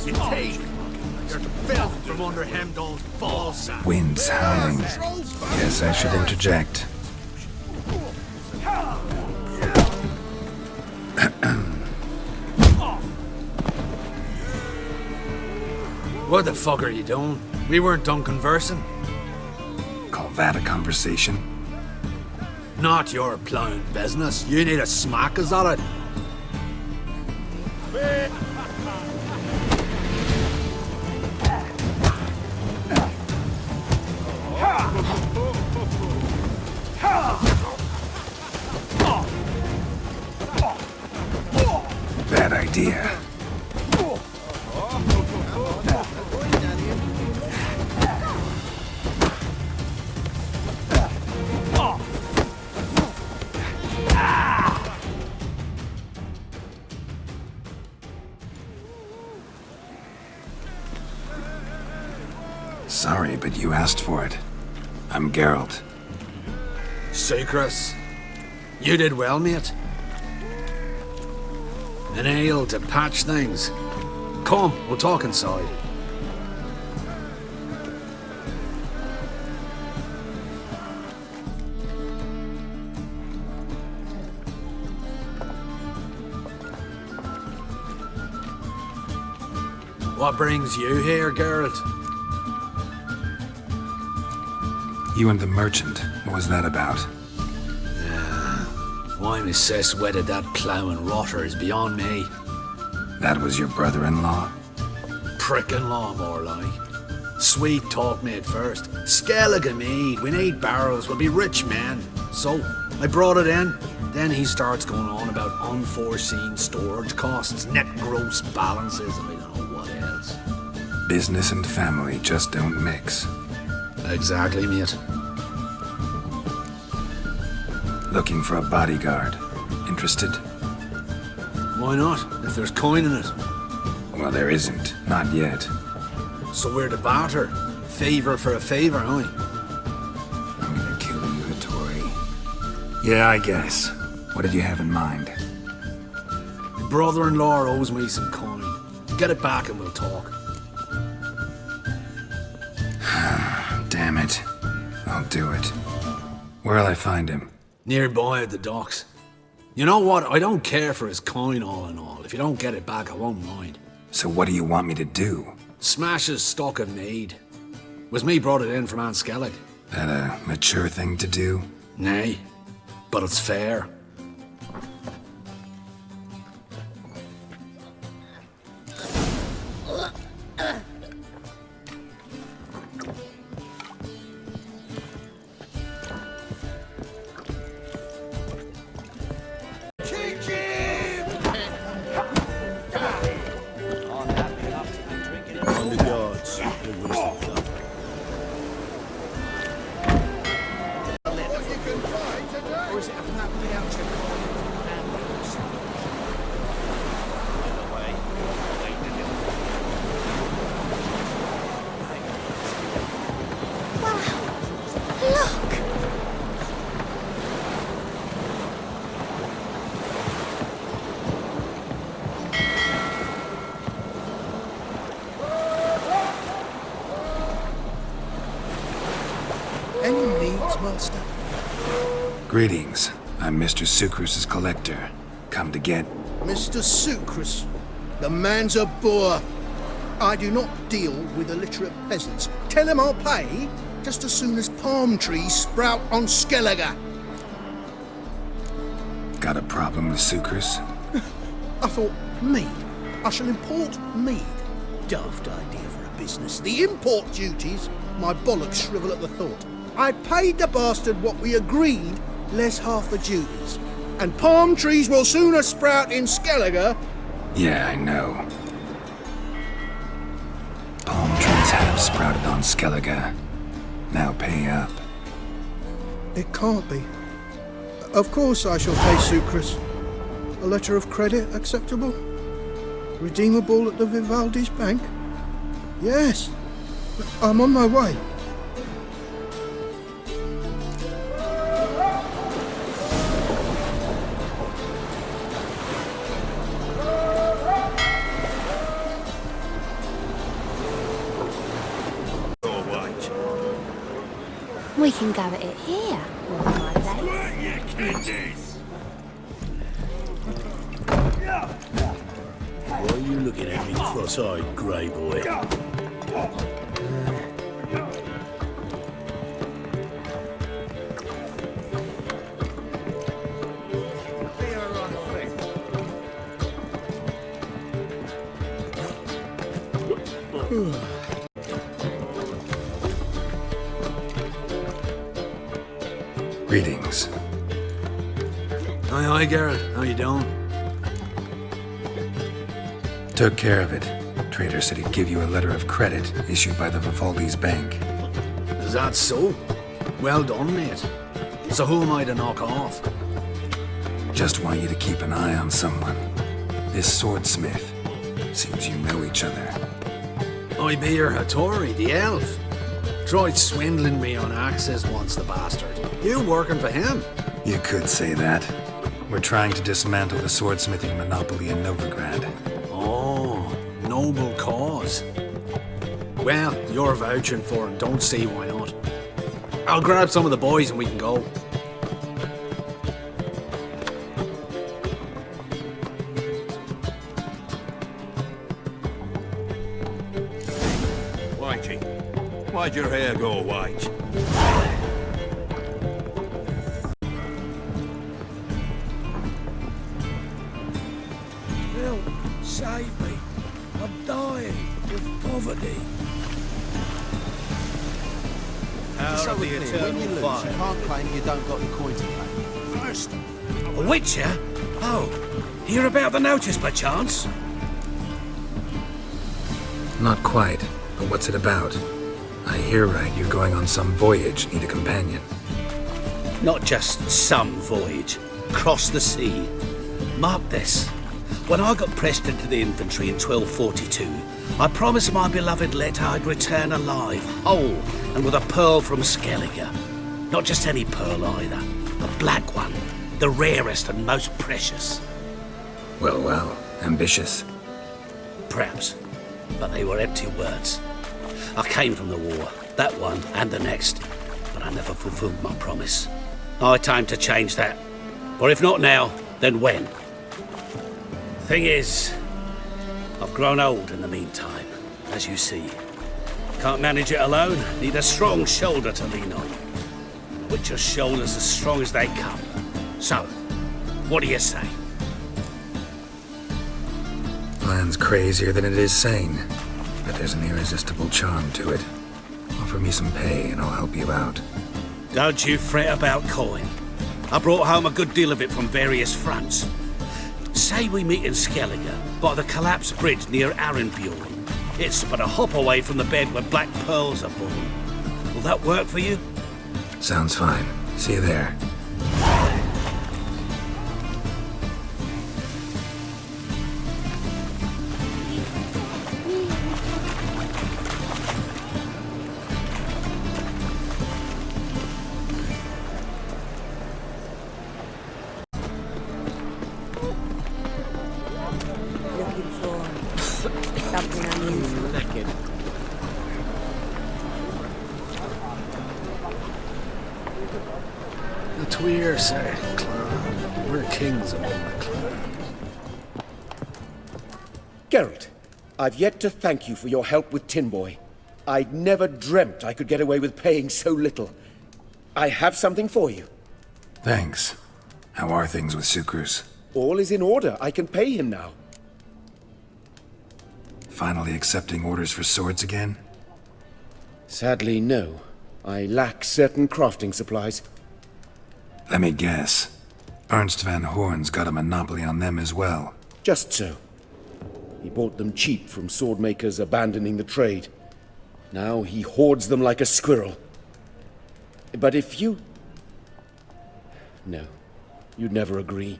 You take. You're filth from under Hemdall's ball sack. Wind's howling. Yes, I should interject. What the fuck are you doing? We weren't done conversing. Call that a conversation? Not your plowing business. You need a smack us at it. Bad idea. Sorry, but you asked for it. I'm Geralt. Sucrus, you did well, mate. An ale to patch things. Come, we'll talk inside. What brings you here, Geralt? You and the merchant, what was that about? Why my sis wedded that ploughing rotter is beyond me. That was your brother-in-law? Prick-in-law, more like. Sweet talk me at first. Skellige mead, we need barrels, we'll be rich men. So, I brought it in. Then he starts going on about unforeseen storage costs, net gross balances, and I don't know what else. Business and family just don't mix. Exactly, mate. Looking for a bodyguard. Interested? Why not, if there's coin in it? Well, there isn't. Not yet. So we're to barter. Favour for a favour, aren't we? I'm gonna kill you, Hattori. Yeah, I guess. What did you have in mind? My brother-in-law owes me some coin. Get it back and we'll talk. Damn it. I'll do it. Where'll I find him? Nearby at the docks. You know what? I don't care for his coin all in all. If you don't get it back, I won't mind. So what do you want me to do? Smash his stock of mead. Was me brought it in from Aunt Skellig. That a mature thing to do? Nay, but it's fair. Master. Greetings. I'm Mr. Sucrus's collector. Come to get... Mr. Sucrus, the man's a boor. I do not deal with illiterate peasants. Tell him I'll pay just as soon as palm trees sprout on Skellige. Got a problem with Sucrus? I thought, mead. I shall import mead. Daft idea for a business. The import duties, my bollocks shrivel at the thought. I paid the bastard what we agreed, less half the duties. And palm trees will sooner sprout in Skellige. Yeah, I know. Palm trees have sprouted on Skellige. Now pay up. It can't be. Of course I shall pay Sucrus. A letter of credit acceptable? Redeemable at the Vivaldi's bank? Yes. I'm on my way. We can go at it here, or my place. Why are you looking at me cross-eyed, grey boy? Greetings. Aye, Garrett. How you doing? Took care of it. Trader said he'd give you a letter of credit issued by the Vivaldi's bank. Is that so? Well done, mate. So who am I to knock off? Just want you to keep an eye on someone. This swordsmith. Seems you know each other. I be your Hattori, the elf. Tried swindling me on access once, the bastard. You working for him? You could say that. We're trying to dismantle the swordsmithing monopoly in Novigrad. Oh, noble cause. Well, you're vouching for him, don't see why not. I'll grab some of the boys and we can go. Whitey, why'd your hair go white? Help, save me. I'm dying with poverty. So we're clear, when you lose, you can't claim you don't got the coin to pay. First, a witcher? Oh, hear about the notice by chance? Not quite, but what's it about? I hear right, you're going on some voyage, need a companion. Not just some voyage. Cross the sea. Mark this. When I got pressed into the infantry in 1242, I promised my beloved Let I'd return alive, whole, and with a pearl from Skellige. Not just any pearl either. A black one. The rarest and most precious. Well, ambitious. Perhaps. But they were empty words. I came from the war, that one and the next, but I never fulfilled my promise. High time to change that. Or if not now, then when? Thing is, I've grown old in the meantime, as you see. Can't manage it alone, need a strong shoulder to lean on. The Witcher's shoulder's as strong as they come. So, what do you say? Plan's crazier than it is sane, but there's an irresistible charm to it. Offer me some pay and I'll help you out. Don't you fret about coin. I brought home a good deal of it from various fronts. Say we meet in Skellige, by the collapsed bridge near Arenbjorn. It's but a hop away from the bed where black pearls are born. Will that work for you? Sounds fine. See you there. Looking for something unusual. The Tweer, sir, clan. We're kings among the clan. Geralt, I've yet to thank you for your help with Tin Boy. I'd never dreamt I could get away with paying so little. I have something for you. Thanks. How are things with Sukrus? All is in order. I can pay him now. Finally accepting orders for swords again? Sadly, no. I lack certain crafting supplies. Let me guess. Ernst van Horn's got a monopoly on them as well. Just so. He bought them cheap from swordmakers abandoning the trade. Now he hoards them like a squirrel. But if you... No, you'd never agree.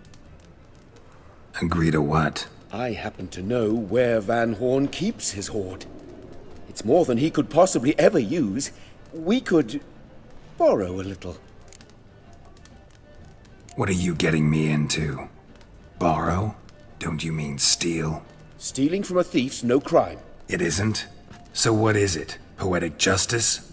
Agree to what? I happen to know where Van Horn keeps his hoard. It's more than he could possibly ever use. We could borrow a little. What are you getting me into? Borrow? Don't you mean steal? Stealing from a thief's no crime. It isn't? So what is it? Poetic justice?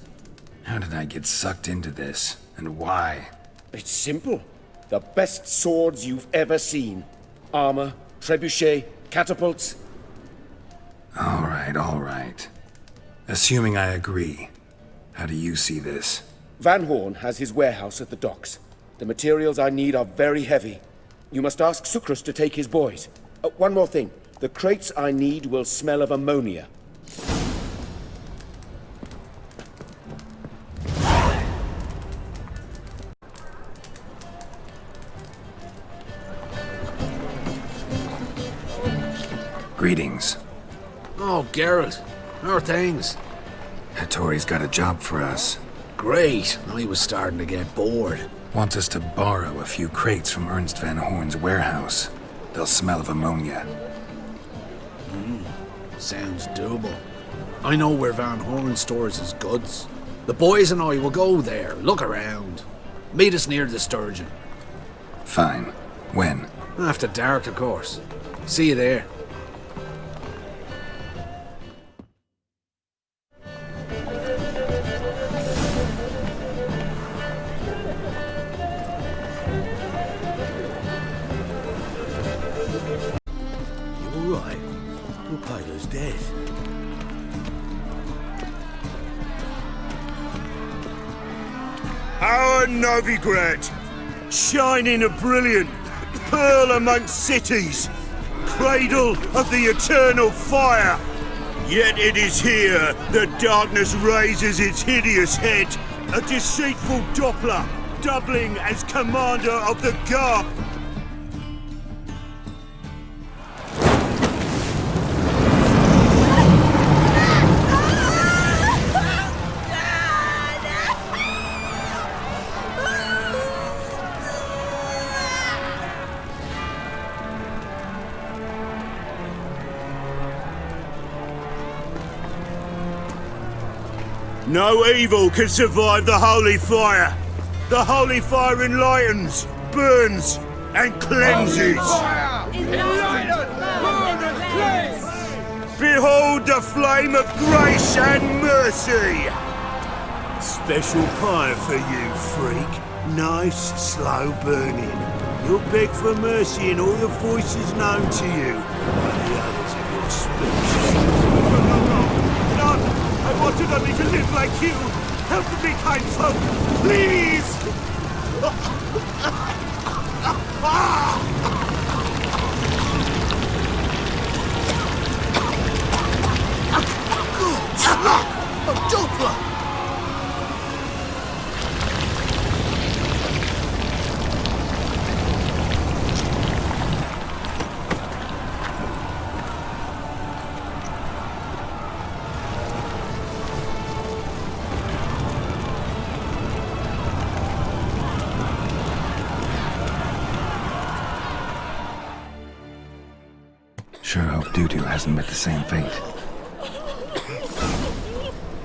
How did I get sucked into this? And why? It's simple. The best swords you've ever seen. Armor, trebuchet, catapults. All right. Assuming I agree, how do you see this? Van Horn has his warehouse at the docks. The materials I need are very heavy. You must ask Sucrus to take his boys. One more thing. The crates I need will smell of ammonia. Greetings. Oh, Geralt. How are things? Hattori's got a job for us. Great. I was starting to get bored. Wants us to borrow a few crates from Ernst Van Horn's warehouse. They'll smell of ammonia. Sounds doable. I know where Van Horn stores his goods. The boys and I will go there, look around. Meet us near the Sturgeon. Fine. When? After dark, of course. See you there. You all right? Your paler's dead. Our Novigrad, shining a brilliant pearl amongst cities, cradle of the eternal fire. Yet it is here that darkness raises its hideous head, a deceitful Doppler, doubling as commander of the Garp. No evil can survive the holy fire. The holy fire enlightens, burns, and cleanses. Behold the flame of grace and mercy. Special pie for you, freak. Nice, slow burning. You'll beg for mercy in all the voices known to you by the others of your species. None! I wanted only to live like you! Help me, kind folk! Please! A Doppler! Sure hope Dudu hasn't met the same fate.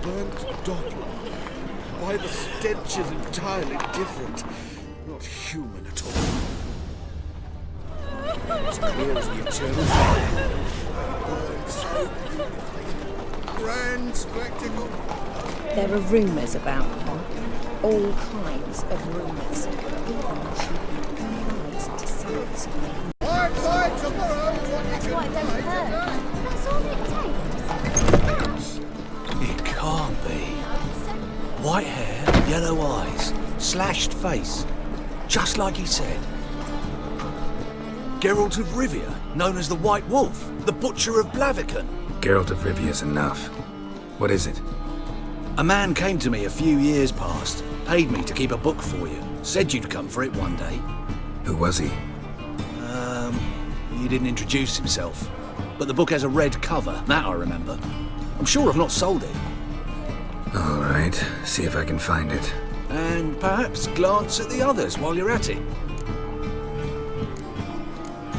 Burnt Doppler. Why the stench is entirely different. Not human at all. As clear as the eternal fire. Burned so beautifully. Grand spectacle. There are rumours about her. All kinds of rumours. Even she lies to satisfy. Fight tomorrow is what you That's can what I don't fight hurt. tonight. That's all it takes. Ash! It can't be. White hair, yellow eyes, slashed face. Just like he said. Geralt of Rivia, known as the White Wolf, the Butcher of Blaviken. Geralt of Rivia's enough. What is it? A man came to me a few years past, paid me to keep a book for you. Said you'd come for it one day. Who was he? He didn't introduce himself. But the book has a red cover, that I remember. I'm sure I've not sold it. All right, see if I can find it. And perhaps glance at the others while you're at it.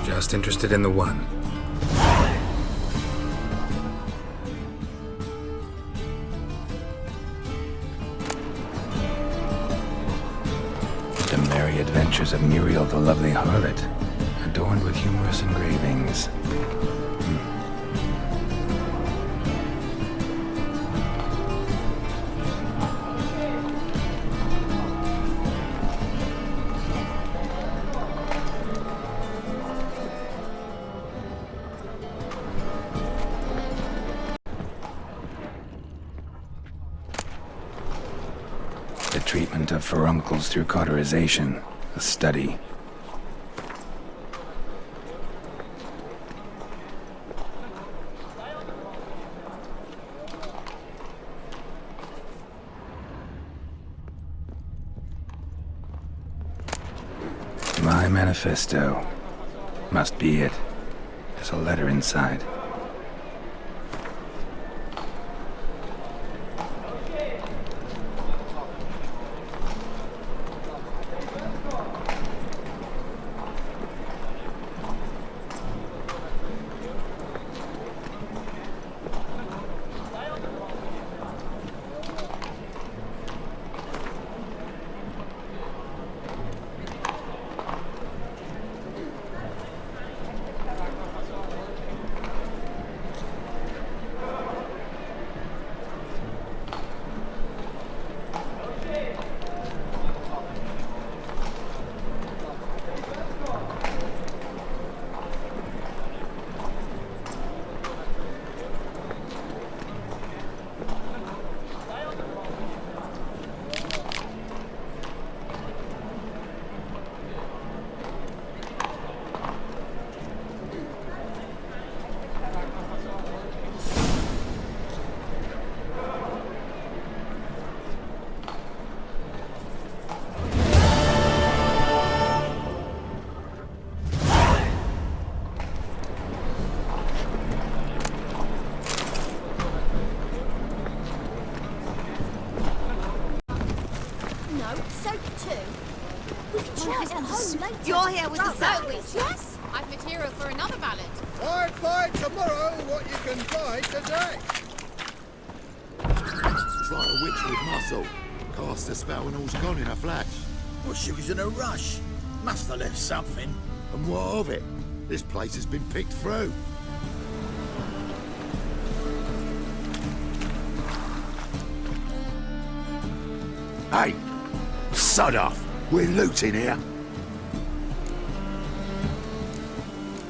Just interested in the one. The Merry Adventures of Muriel the Lovely Harlot, adorned with humorous engravings. treatment of furuncles through cauterization. A study. My manifesto. Must be it. There's a letter inside. You're here with the service. Yes? I've material for another ballad. I'd find tomorrow what you can buy today. Try a witch with muscle. Cast a spell and all's gone in a flash. Well, she was in a rush. Must have left something. And what of it? This place has been picked through. Hey! Sod off! We're looting here.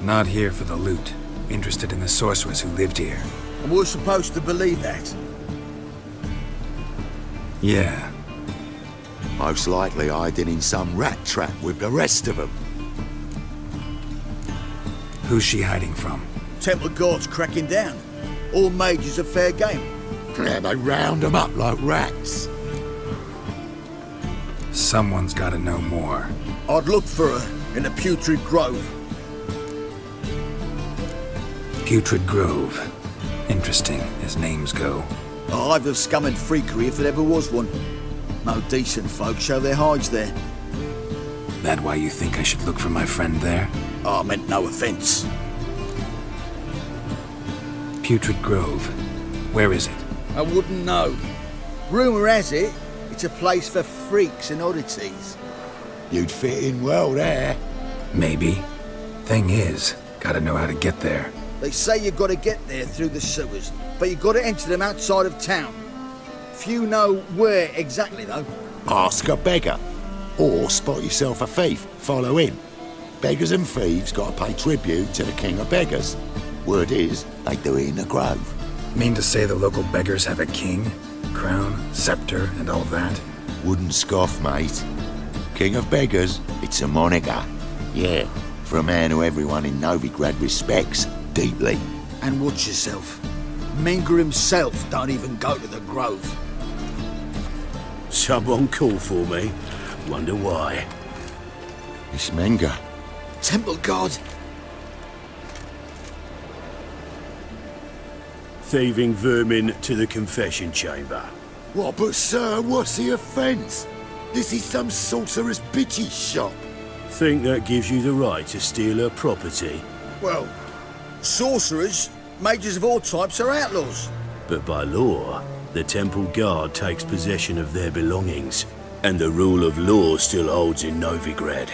Not here for the loot. Interested in the sorceress who lived here. And we're supposed to believe that. Yeah. Most likely hiding in some rat trap with the rest of them. Who's she hiding from? Temple guards cracking down. All mages are fair game. Yeah, they round them up like rats. Someone's gotta know more. I'd look for her in the Putrid Grove. Putrid Grove. Interesting, as names go. A hive of scum and freakery if there ever was one. No decent folk show their hides there. That why you think I should look for my friend there? I meant no offence. Putrid Grove. Where is it? I wouldn't know. Rumour has it, it's a place for freaks and oddities. You'd fit in well there. Maybe. Thing is, gotta know how to get there. They say you've got to get there through the sewers, but you've got to enter them outside of town. Few know where exactly, though. Ask a beggar. Or spot yourself a thief. Follow him. Beggars and thieves got to pay tribute to the king of beggars. Word is, they do it in the grove. Mean to say the local beggars have a king, crown, scepter, and all that? Wouldn't scoff, mate. King of beggars, it's a moniker. Yeah, for a man who everyone in Novigrad respects deeply. And watch yourself. Menger himself don't even go to the grove. Someone call for me. Wonder why. It's Menger. Temple guard. Thieving vermin to the confession chamber. What, but sir, what's the offence? This is some sorcerer's bitchy shop. Think that gives you the right to steal her property? Well, sorcerers, mages of all types are outlaws. But by law, the temple guard takes possession of their belongings, and the rule of law still holds in Novigrad.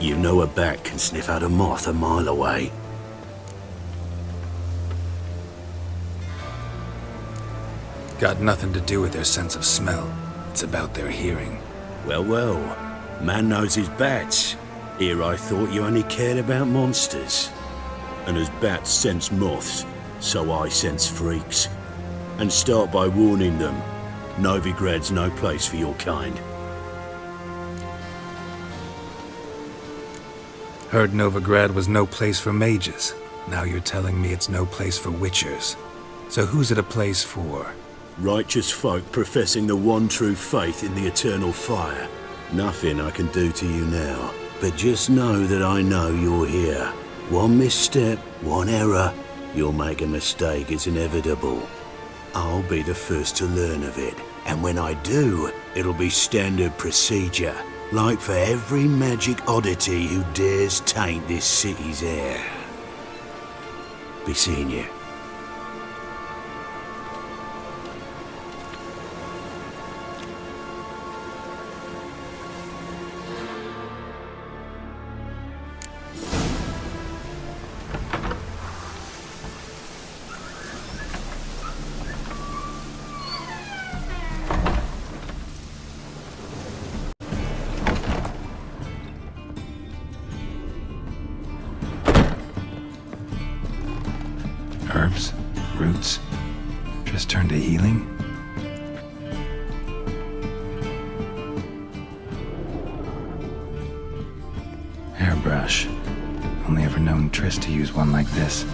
You know a bat can sniff out a moth a mile away. Got nothing to do with their sense of smell. It's about their hearing. Well, well, man knows his bats. Here I thought you only cared about monsters. And as bats sense moths, so I sense freaks. And start by warning them, Novigrad's no place for your kind. Heard Novigrad was no place for mages. Now you're telling me it's no place for witchers. So who's it a place for? Righteous folk professing the one true faith in the eternal fire. Nothing I can do to you now, but just know that I know you're here. One misstep, one error, you'll make a mistake, it's inevitable. I'll be the first to learn of it, and when I do, it'll be standard procedure, like for every magic oddity who dares taint this city's air. Be seeing you. Herbs? Roots? Just turn to healing? Hairbrush. Only ever known Triss to use one like this.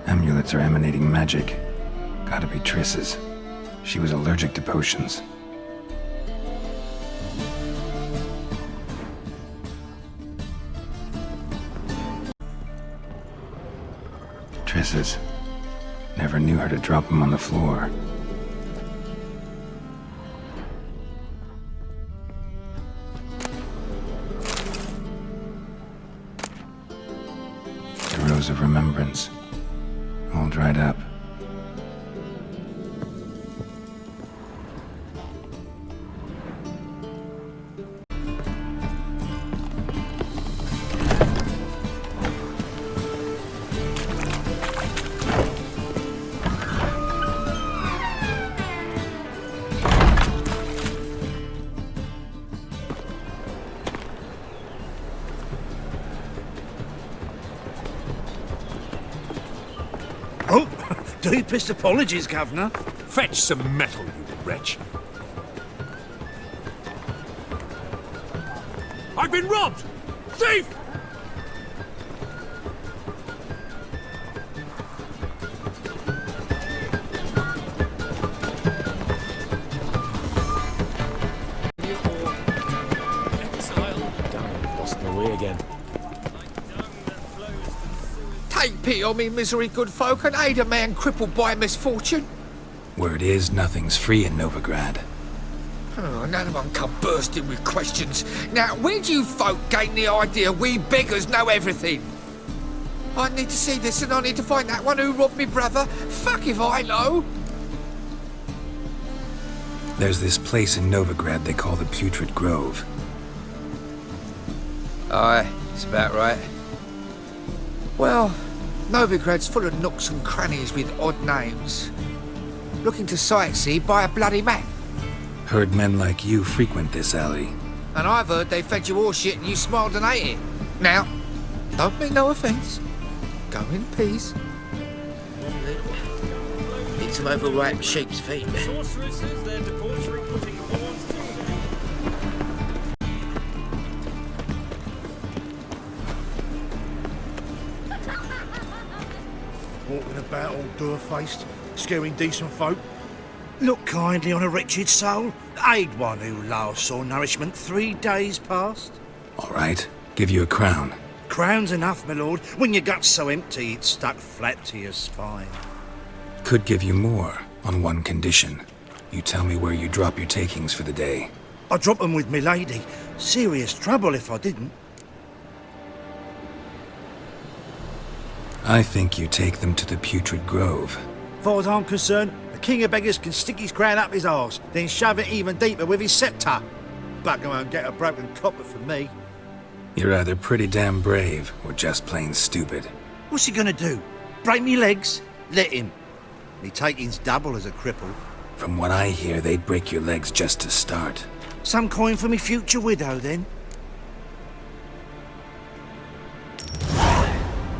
Amulets are emanating magic. Gotta be Triss's. She was allergic to potions. Triss's. Never knew her to drop them on the floor. The Rose of Remembrance. All dried up. Oh, deepest apologies, Governor. Fetch some metal, you wretch. I've been robbed! Thief! Lost my way again. Take pity on me, misery, good folk, and aid a man crippled by misfortune. Word is, nothing's free in Novigrad. Oh, another one come bursting with questions. Now, where do you folk gain the idea we beggars know everything? I need to see this and I need to find that one who robbed me brother. Fuck if I know. There's this place in Novigrad they call the Putrid Grove. Aye, it's about right. Well, Novigrad's full of nooks and crannies with odd names. Looking to sightsee, buy a bloody map. Heard men like you frequent this alley. And I've heard they fed you horseshit and you smiled and ate it. Now, don't mean no offence. Go in peace. Eat some overripe sheep's feet. Sorceress says they're debauchery putting horns to Walking about all door-faced, scaring decent folk. Look kindly on a wretched soul. Aid one who last saw nourishment 3 days past. All right, give you a crown. Crown's enough, my lord. When your gut's so empty, it's stuck flat to your spine. Could give you more, on one condition. You tell me where you drop your takings for the day. I drop 'em with me lady. Serious trouble if I didn't. I think you take them to the Putrid Grove. Far as I'm concerned, the king of beggars can stick his crown up his arse, then shove it even deeper with his sceptre. Bugger won't get a broken copper from me. You're either pretty damn brave, or just plain stupid. What's he gonna do? Break me legs? Let him. Me taking's double as a cripple. From what I hear, they'd break your legs just to start. Some coin for me future widow, then?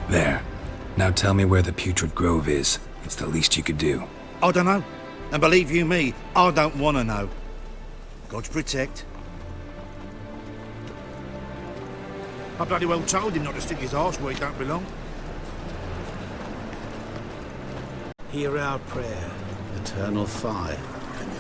There. Now tell me where the Putrid Grove is. It's the least you could do. I don't know. And believe you me, I don't want to know. God's protect. I bloody well told him not to stick his arse where he don't belong. Hear our prayer, eternal fire.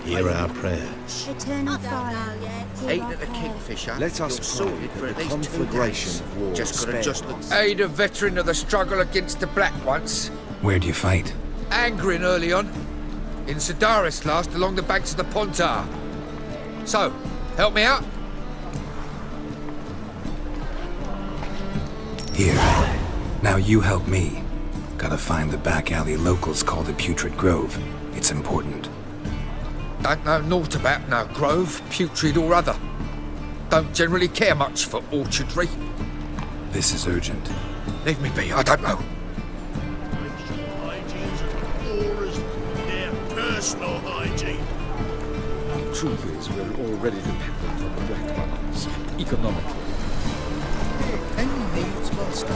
Hear our prayer. Eternal fire. Ain't at the Kingfisher. Let us You're pray sorted for that at the least 2 conflagration days. of war Just gotta spare just us. aid a veteran of the struggle against the Black once. Where'd you fight? Angering early on. In Sedaris last, along the banks of the Pontar. So, help me out? Here. Now you help me. Gotta find the back alley locals call the Putrid Grove. It's important. Don't know naught about no grove, putrid or other. Don't generally care much for orchardry. This is urgent. Leave me be, I don't know. Their personal hygiene. Truth is, we're already dependent on the Black Ones, economically. Any needs must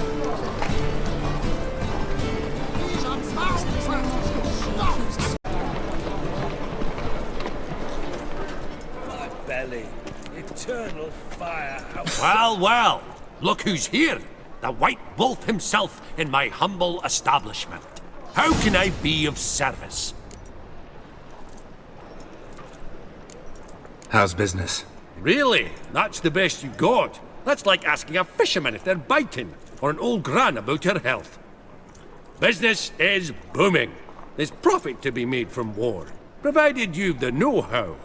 My belly. Eternal fire. Well, well. Look who's here. The White Wolf himself in my humble establishment. How can I be of service? How's business? Really? That's the best you got? That's like asking a fisherman if they're biting, or an old gran about her health. Business is booming. There's profit to be made from war, provided you've the know-how.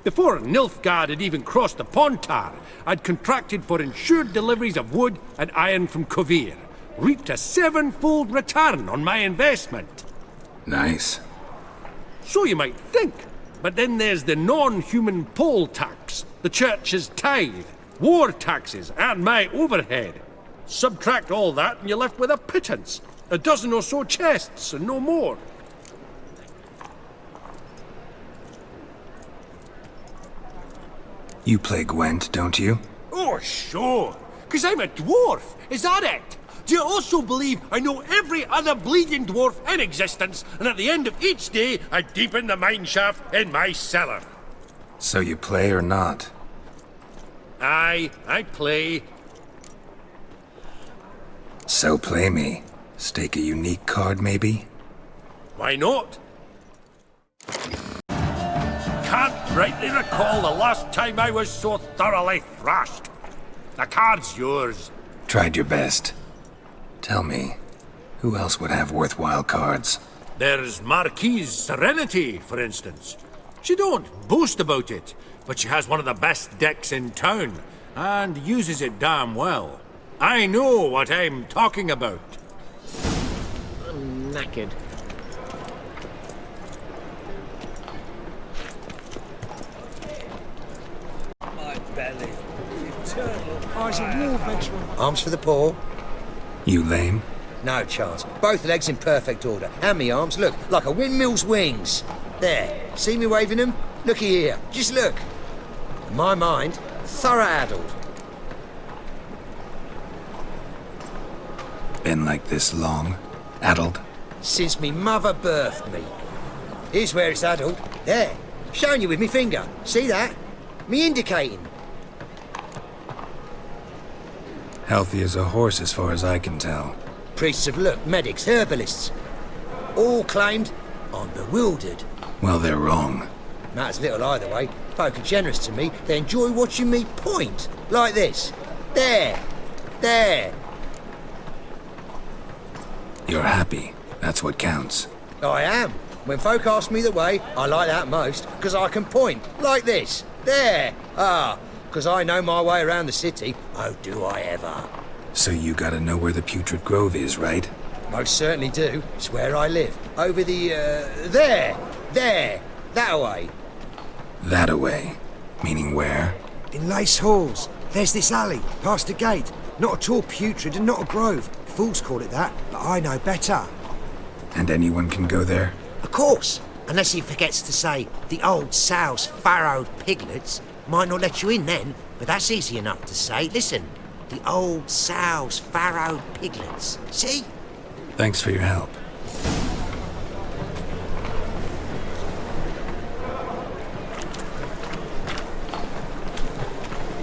Before Nilfgaard had even crossed the Pontar, I'd contracted for insured deliveries of wood and iron from Kovir, reaped a 7-fold return on my investment. Nice. So you might think, but then there's the non-human poll tax, the church's tithe, war taxes, and my overhead. Subtract all that and you're left with a pittance, a dozen or so chests and no more. You play Gwent, don't you? Oh, sure. 'Cause I'm a dwarf. Is that it? Do you also believe I know every other bleeding dwarf in existence, and at the end of each day, I deepen the mineshaft in my cellar? So you play or not? Aye, I play. So play me. Stake a unique card, maybe? Why not? Can't rightly recall the last time I was so thoroughly thrashed. The card's yours. Tried your best. Tell me, who else would have worthwhile cards? There's Marquise Serenity, for instance. She don't boast about it, but she has one of the best decks in town, and uses it damn well. I know what I'm talking about. I'm knackered. My belly. Eternal I was a war veteran. Arms for the poor. You lame? No chance. Both legs in perfect order. And me arms, look, like a windmill's wings. There. See me waving them? Looky here. Just look. My mind, thorough addled. Been like this long? Addled? Since me mother birthed me. Here's where it's addled. There. Showing you with me finger. See that? Me indicating. Healthy as a horse as far as I can tell. Priests of look, medics, herbalists. All claimed I'm bewildered. Well, they're wrong. Matters little either way. Folk are generous to me. They enjoy watching me point. Like this. There. There. You're happy. That's what counts. I am. When folk ask me the way, I like that most, because I can point. Like this. There. Ah. Because I know my way around the city. Oh, do I ever. So you gotta know where the Putrid Grove is, right? Most certainly do. It's where I live. Over the, there. There. That way. That away. Meaning where? In Lace Halls. There's this alley, past the gate. Not at all putrid and not a grove. Fools call it that, but I know better. And anyone can go there? Of course, unless he forgets to say the old sow's farrowed piglets. Might not let you in then, but that's easy enough to say. Listen, the old sow's farrowed piglets. See? Thanks for your help.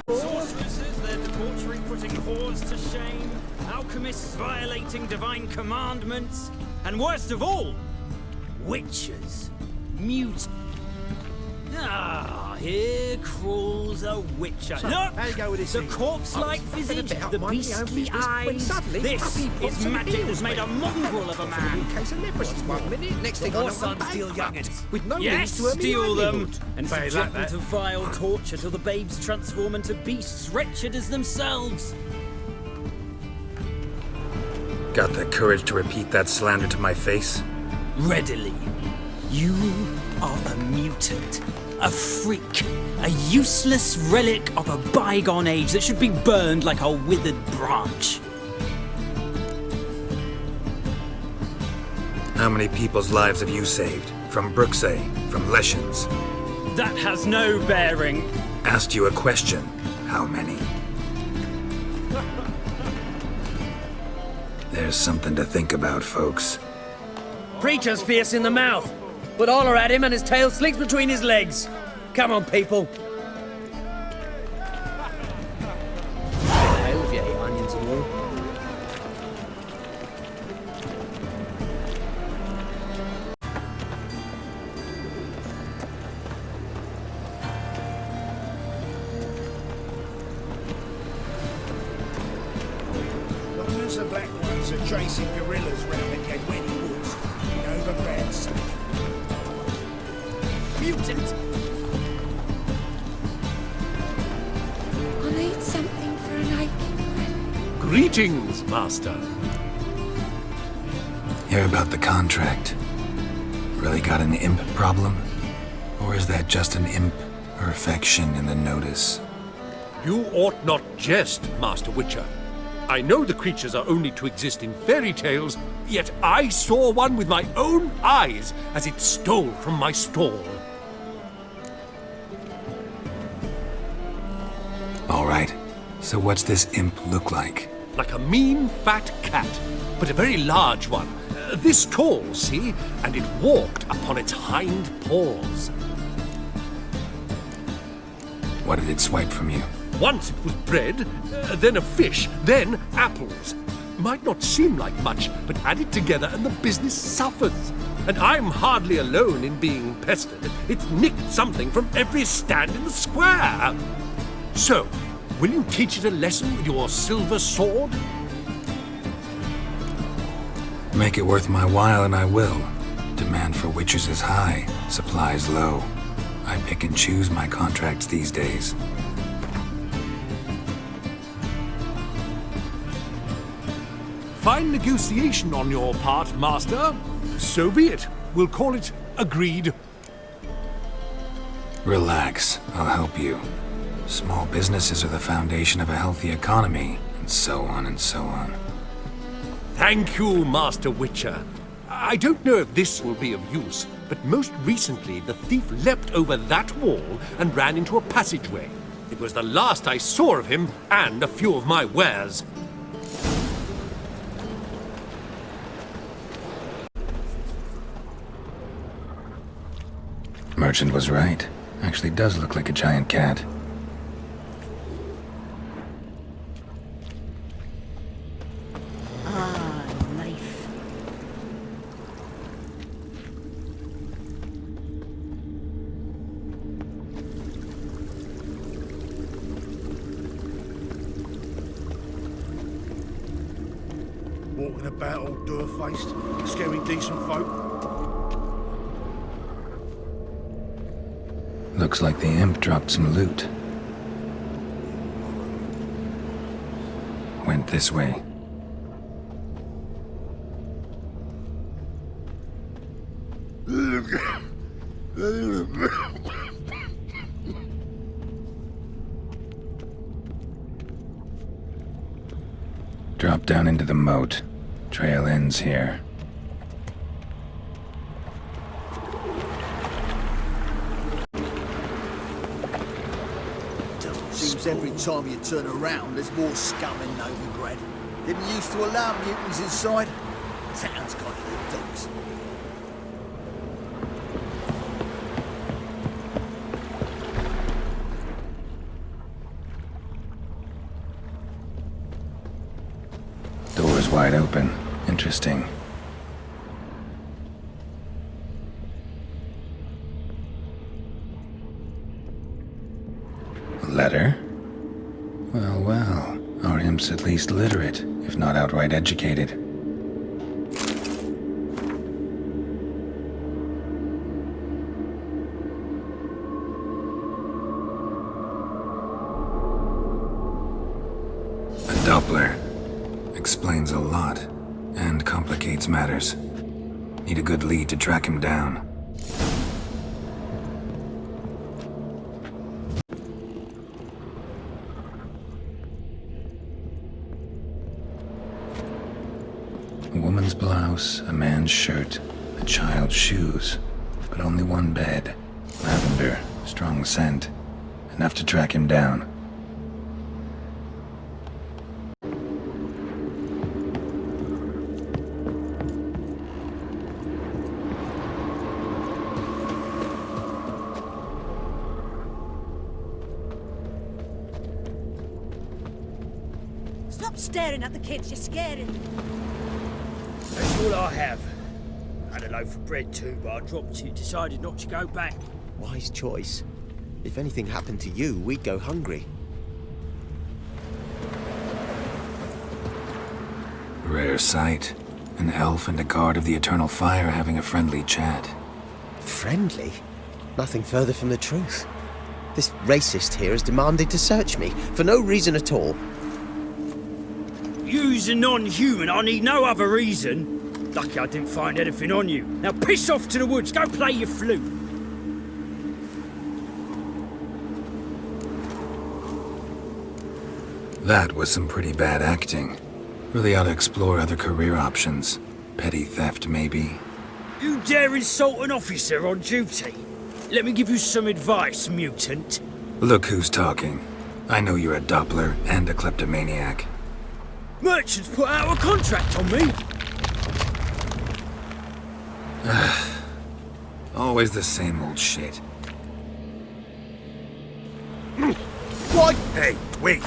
Sorceresses, their debauchery putting whores to shame, alchemists violating divine commandments, and worst of all, witches, mutants. Ah, here crawls a witcher. So, Look! how you go with this The thing? corpse-like visage, the beastly eyes. This is magic that's made a mongrel of a man. Case of leprosy 1 minute, next thing I know, Or son I'm steal bankrupt, young'uns. with no Yes, means to earn me steal them, livelihood. and Very subject like them that. to vile torture till the babes transform into beasts wretched as themselves. Got the courage to repeat that slander to my face? Readily. You are a mutant, a freak, a useless relic of a bygone age that should be burned like a withered branch. How many people's lives have you saved? From Brooksay, from Leshens? That has no bearing. Asked you a question. How many? There's something to think about, folks. Preacher's fierce in the mouth, but holler at him and his tail slinks between his legs. Come on, people. Hell, if you hate onions and all. Long as the black ones are chasing gorillas round the Kedweni woods, know the ground's safe. Mutant! I need something for an aching friend. Greetings, Master. Hear about the contract. Really got an imp problem? Or is that just an imp perfection in the notice? You ought not jest, Master Witcher. I know the creatures are only to exist in fairy tales, yet I saw one with my own eyes as it stole from my stall. All right. So what's this imp look like? Like a mean, fat cat, but a very large one. This tall, see? And it walked upon its hind paws. What did it swipe from you? Once it was bread, then a fish, then apples. Might not seem like much, but add it together and the business suffers. And I'm hardly alone in being pestered. It's nicked something from every stand in the square. So, will you teach it a lesson with your silver sword? Make it worth my while and I will. Demand for witches is high, supplies low. I pick and choose my contracts these days. Fine negotiation on your part, Master. So be it. We'll call it agreed. Relax, I'll help you. Small businesses are the foundation of a healthy economy, and so on and so on. Thank you, Master Witcher. I don't know if this will be of use, but most recently the thief leapt over that wall and ran into a passageway. It was the last I saw of him and a few of my wares. Merchant was right. Actually does look like a giant cat. Ah, knife. Walking about all door-faced, scaring decent folk. Looks like the imp dropped some loot. Went this way. Drop down into the moat. Trail ends here. seems every time you turn around, there's more scum in Novigrad. Didn't used to allow mutants inside. Town's got the dogs. Door's wide open. Interesting. Letter? Well, well. Our imp's at least literate, if not outright educated. A Doppler. Explains a lot, and complicates matters. Need a good lead to track him down. A woman's blouse, a man's shirt, a child's shoes, but only one bed. Lavender, strong scent, enough to track him down. Stop staring at the kids, you're scaring them. That's all I have. I had a loaf of bread too, but I dropped it, decided not to go back. Wise choice. If anything happened to you, we'd go hungry. Rare sight. An elf and a guard of the Eternal Fire having a friendly chat. Friendly? Nothing further from the truth. This racist here has demanded to search me, for no reason at all. You's a non-human, I need no other reason. Lucky I didn't find anything on you. Now piss off to the woods, go play your flute. That was some pretty bad acting. Really ought to explore other career options. Petty theft, maybe. You dare insult an officer on duty? Let me give you some advice, mutant. Look who's talking. I know you're a Doppler and a kleptomaniac. Merchants put out a contract on me. Always the same old shit. What? Hey, wait.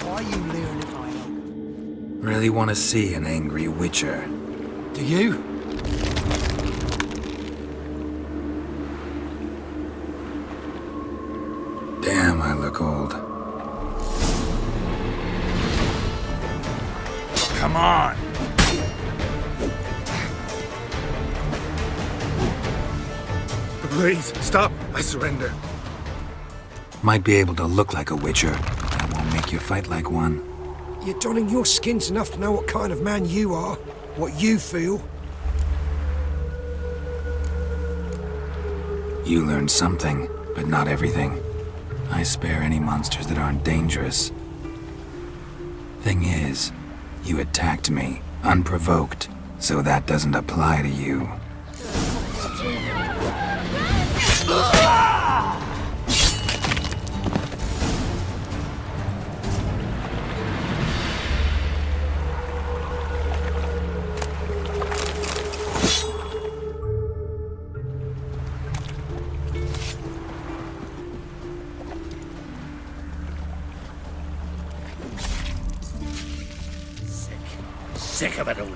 Why are you leering at my elk? Really want to see an angry witcher. Do you? Damn, I look old. Come on. Please, stop. I surrender. Might be able to look like a witcher, but that won't make you fight like one. You're donning your skins enough to know what kind of man you are, what you feel. You learned something, but not everything. I spare any monsters that aren't dangerous. Thing is, you attacked me, unprovoked, so that doesn't apply to you. Sick of it all.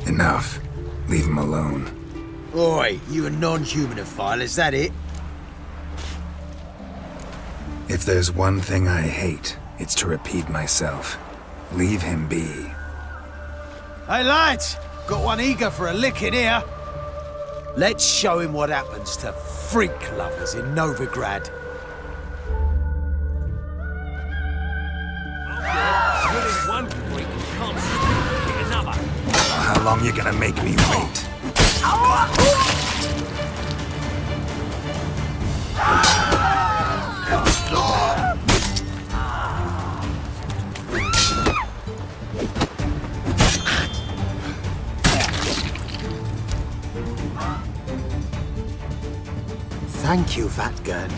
Enough. Leave him alone. Oi, you a non-humanophile, is that it? If there's one thing I hate, it's to repeat myself. Leave him be. Hey lads, got one eager for a lick in here. Let's show him what happens to freak lovers in Novigrad. Winning one freak can't hit another. How long you gonna make me wait? Thank you, Vatgern.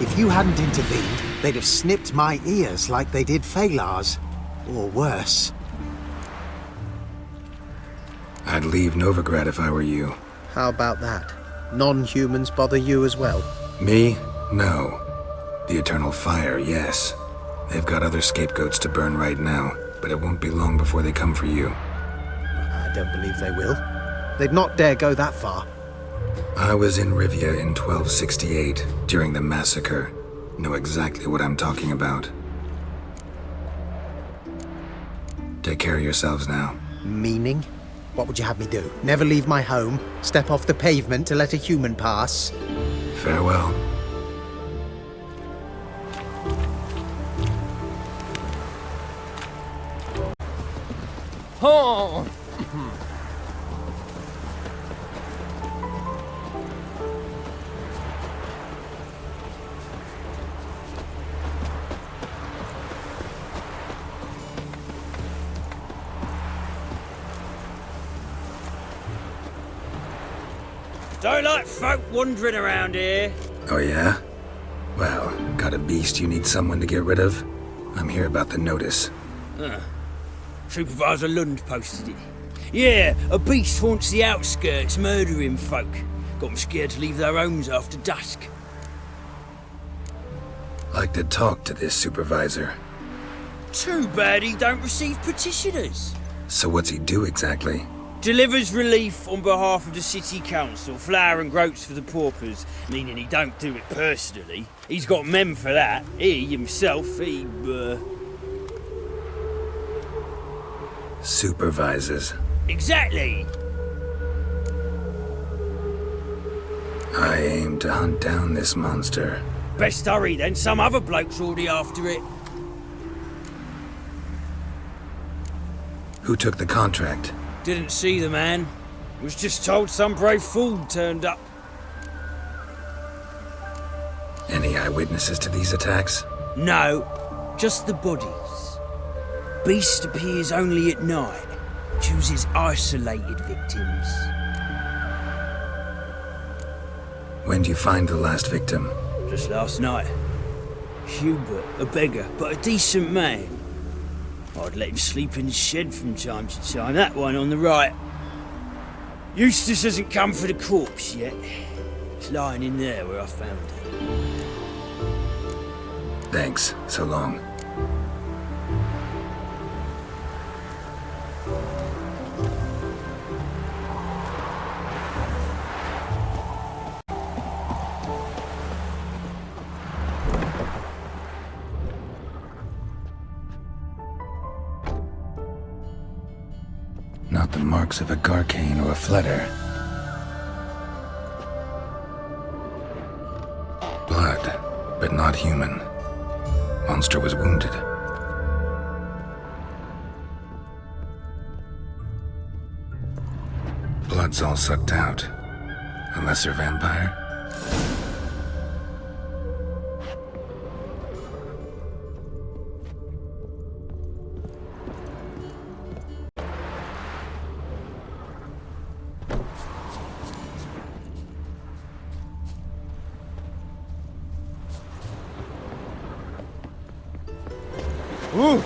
If you hadn't intervened, they'd have snipped my ears like they did Phalar's. Or worse. I'd leave Novigrad if I were you. How about that? Non-humans bother you as well? Me? No. The Eternal Fire, yes. They've got other scapegoats to burn right now, but it won't be long before they come for you. I don't believe they will. They'd not dare go that far. I was in Rivia in 1268, during the massacre. Know exactly what I'm talking about. Take care of yourselves now. Meaning? What would you have me do? Never leave my home? Step off the pavement to let a human pass? Farewell. Oh! Don't like folk wandering around here. Oh yeah? Well, got a beast you need someone to get rid of? I'm here about the notice. Supervisor Lund posted it. Yeah, a beast haunts the outskirts, murdering folk. Got them scared to leave their homes after dusk. Like to talk to this supervisor. Too bad he don't receive petitioners. So what's he do exactly? Delivers relief on behalf of the city council, flour and groats for the paupers, meaning he don't do it personally. He's got men for that. He himself, Supervises. Exactly! I aim to hunt down this monster. Best hurry then, some other bloke's already after it. Who took the contract? Didn't see the man. Was just told some brave fool turned up. Any eyewitnesses to these attacks? No, just the bodies. Beast appears only at night. Chooses isolated victims. When do you find the last victim? Just last night. Hubert, a beggar, but a decent man. I'd let him sleep in the shed from time to time, that one on the right. Eustace hasn't come for the corpse yet. It's lying in there where I found it. Thanks, so long. Not the marks of a Garcane or a Fletter. Blood, but not human. Monster was wounded. Blood's all sucked out. A lesser vampire? Ooh!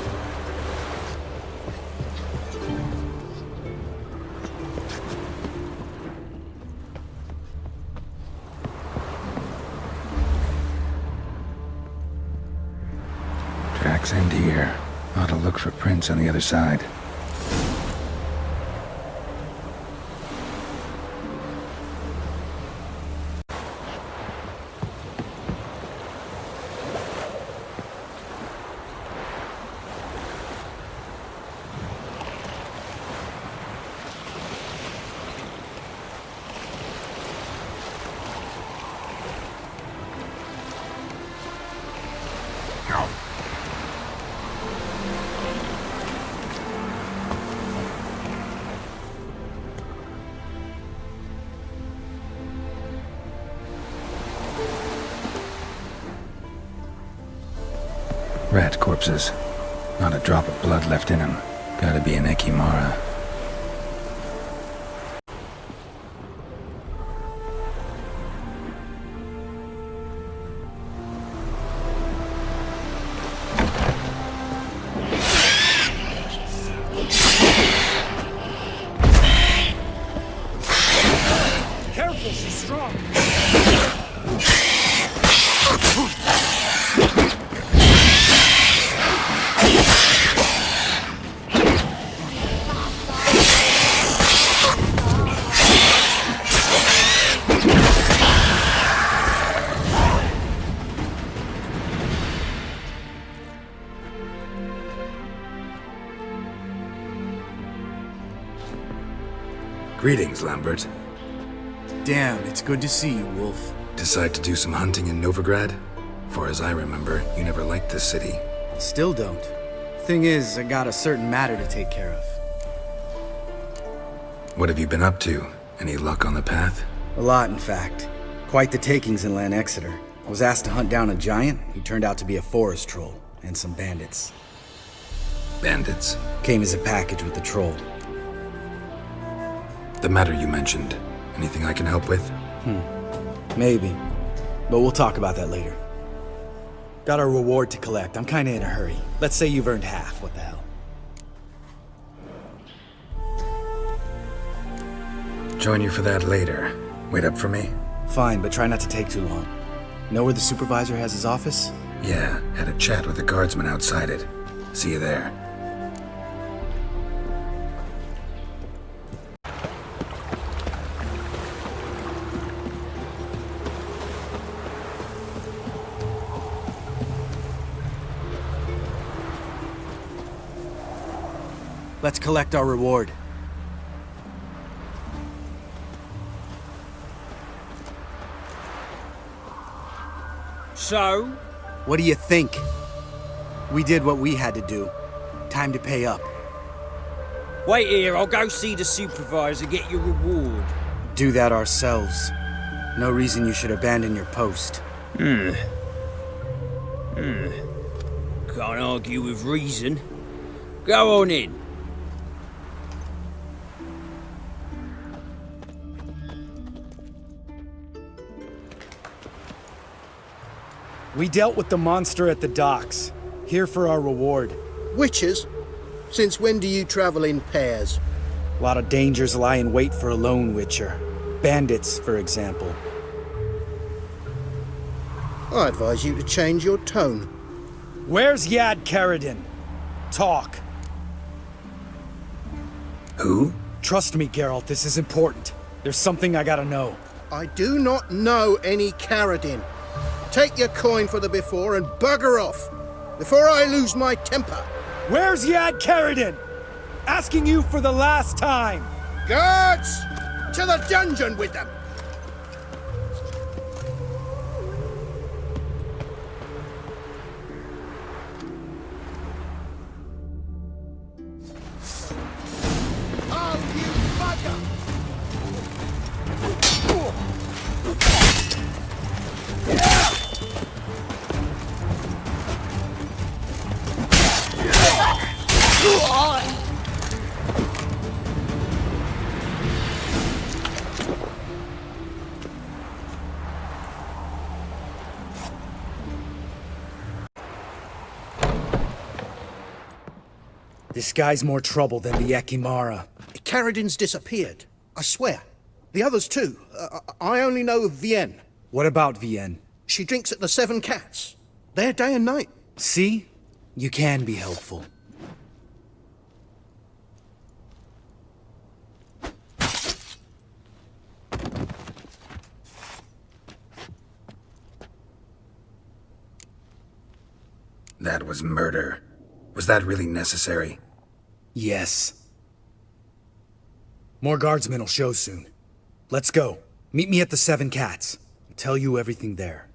Tracks end here. Ought to look for prints on the other side. Rat corpses. Not a drop of blood left in them. Gotta be an Ekimara. Careful, she's strong. Greetings, Lambert. Damn, it's good to see you, Wolf. Decide to do some hunting in Novigrad? Far as I remember, you never liked this city. Still don't. Thing is, I got a certain matter to take care of. What have you been up to? Any luck on the path? A lot, in fact. Quite the takings in Lan Exeter. I was asked to hunt down a giant. He turned out to be a forest troll, and some bandits. Bandits? Came as a package with the troll. The matter you mentioned. Anything I can help with? Maybe. But we'll talk about that later. Got a reward to collect. I'm kinda in a hurry. Let's say you've earned half. What the hell? Join you for that later. Wait up for me? Fine, but try not to take too long. Know where the supervisor has his office? Yeah, had a chat with the guardsman outside it. See you there. Let's collect our reward. So? What do you think? We did what we had to do. Time to pay up. Wait here, I'll go see the supervisor, get your reward. Do that ourselves. No reason you should abandon your post. Can't argue with reason. Go on in. We dealt with the monster at the docks. Here for our reward. Witches? Since when do you travel in pairs? A lot of dangers lie in wait for a lone witcher. Bandits, for example. I advise you to change your tone. Where's Yad Karadin? Talk. Who? Trust me, Geralt, this is important. There's something I gotta know. I do not know any Karadin. Take your coin for the before and bugger off, before I lose my temper. Where's Yad Karadin? Asking you for the last time. Guards! To the dungeon with them! This guy's more trouble than the Ekimara. Karadin's disappeared. I swear. The others too. I only know of Vienne. What about Vienne? She drinks at the Seven Cats. There day and night. See? You can be helpful. That was murder. Was that really necessary? Yes. More guardsmen will show soon. Let's go. Meet me at the Seven Cats. I'll tell you everything there.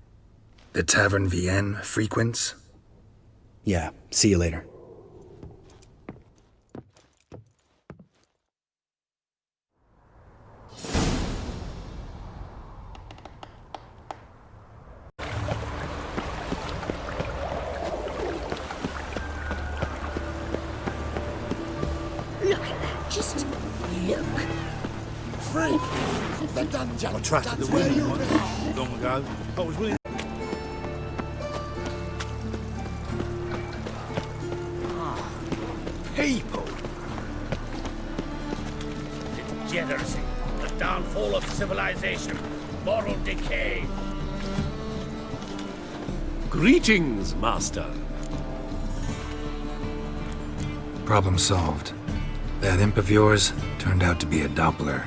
The Tavern Vienne frequents? Yeah, see you later. it. The dungeon. I trusted the That's where women you once, long ago. I was willing. People. Degeneracy, the downfall of civilization, moral decay. Greetings, Master. Problem solved. That imp of yours turned out to be a Doppler.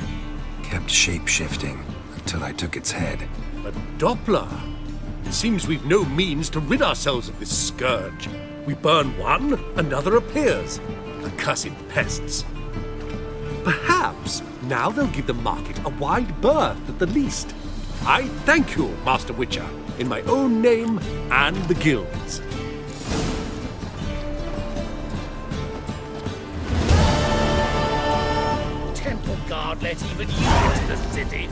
Kept shape-shifting until I took its head. A Doppler? It seems we've no means to rid ourselves of this scourge. We burn one, another appears. Accursed pests. Perhaps now they'll give the market a wide berth at the least. I thank you, Master Witcher, in my own name and the guild's. Temple guard let even you into the city.